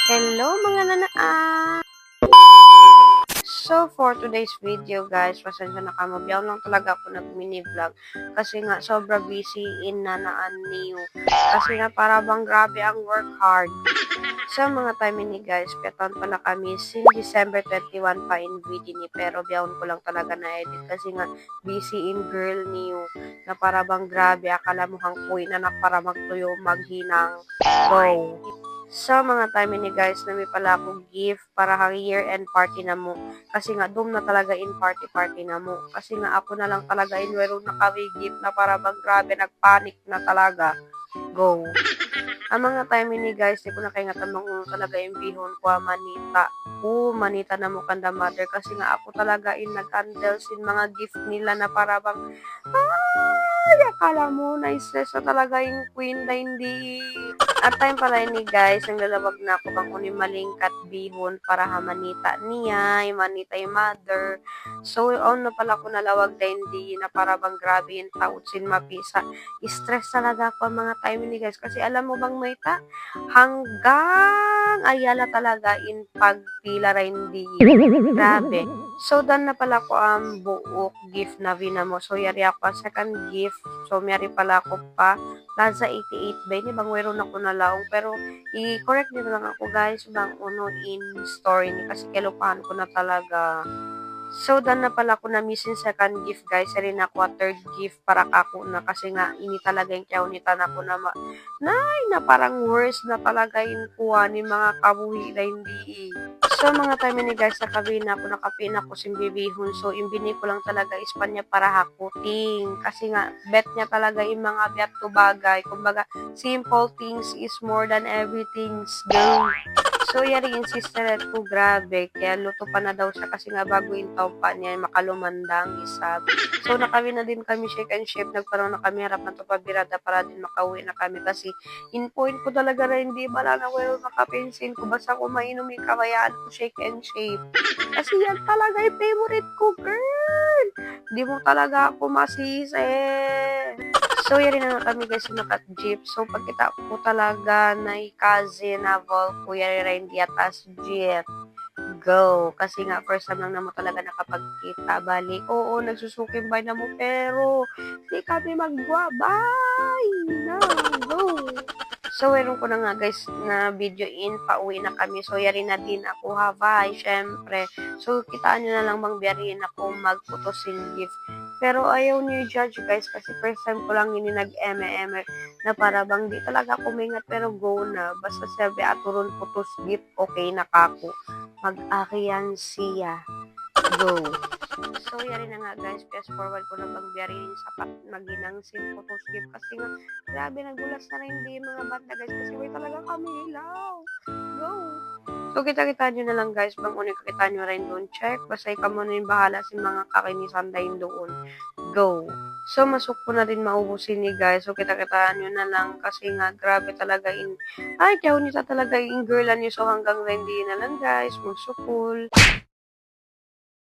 Hello mga nanaa! So, for today's video guys, pasensya na kamo. Biyaw lang talaga ako nag-mini vlog kasi nga sobra busy in nanaan niyo. Kasi nga para bang grabe ang work hard. So, mga time ni guys, peton pala kami since December 21 pa in video ni pero biyawon ko lang talaga na edit kasi nga busy in girl niyo na para bang grabe akala mo hang puy na para magtuyo maghinang go. So, mga time ni guys, nami pala ako gift para hang year-end party na mo. Kasi nga, doom na talaga in party-party na mo. Kasi nga, ako na lang talaga in wero na kami gift na para bang grabe, nagpanic na talaga. Go. Ang mga time ni guys, di ko na kaya nga tamang talaga yung bihon ko, manita. Manita na mo kanda mother. Kasi nga, ako talaga in nag-handle sin mga gift nila na para bang, ay, akala mo, na-stress na talaga yung queen na hindi. At time pala ni guys, ang lalabag na ako bang unin malingkat bihon para hamanita niya, imanita yung mother. So, on na pala ko nalawag na hindi na para bang grabe yung taot sin mapisa. Stress talaga ako ang mga time ni guys. Kasi alam mo bang Mayta, hanggang ayala talaga in pagpila rin hindi. Grabe. So, dan na pala ko ang buok gift na vinamo. So, yari ako second gift. So, mayari pala ako pa Plaza 88 ba ni bang meron ako na laong pero i-correct niyo lang ako guys bang uno in story ni kasi kilupahan ko na talaga. So, dan na pala ko na missing second gift guys. Rin ako third gift para kako na kasi nga ini talaga yung kyaw nita na ko na na parang worst na talaga yung kuha ni mga kabuhi na hindi. So, mga time ni guys, nakabina ko, nakapina ko simbibihon. So, imbini ko lang talaga Espanya para hakuting. Kasi nga, bet niya talaga yung mga bet to bagay. Kumbaga, simple things is more than everything. Go! So, yari yung sister ko, grabe. Kaya luto pa na daw siya kasi nga bago yung taon pa niya, makalumandang isab. So, nakawin na din kami shake and shape. Nagkaroon na kami harap ng tupabirada para din makauwi na kami. Kasi, in point ko talaga rin, hindi bala na well makapensin ko. Basta ko mainom yung kamayaan ko shake and shape. Kasi yan talaga yung favorite ko, girl. Di mo talaga ako masisi. So, yun na nga kami guys naka-jeep. So, pagkita ko talaga na cousin na vol ko, yari rin di atas jeep. Go. Kasi nga, first time lang na mo talaga nakapagkita. Bali, oo, nagsusukin ba na mo, pero di kami magwabay na. Go. So, meron ko na nga guys na video in, pauwi na kami. So, yari na din ako, habay, syempre. So, kitaan nyo na lang bang biyarin ako magputosin gift. Pero ayaw niyo judge guys kasi first time ko lang ini nag-eme-eme na para bang di talaga ako mingat pero go na. Basta sabi aturon putos gift, okay na kako. Mag-akiyan siya. Go. So, yari na nga guys, fast forward ko na bang biyarin sapat maginang sin photos gift kasi nga grabe nagulas na rin di mga banda guys kasi may talaga kami ilaw. Go. So, kita-kita nyo na lang guys, bang unin kakita nyo rin doon. Check, basta ikaw mo na yung bahala sa mga kakinisan dahil doon. Go. So, masuk ko na din maubusin ni guys. So, kita-kita nyo na lang kasi nga, grabe talaga ay, kaya nita talaga yung girlan nyo. So, hanggang hindi na lang guys, magsukul.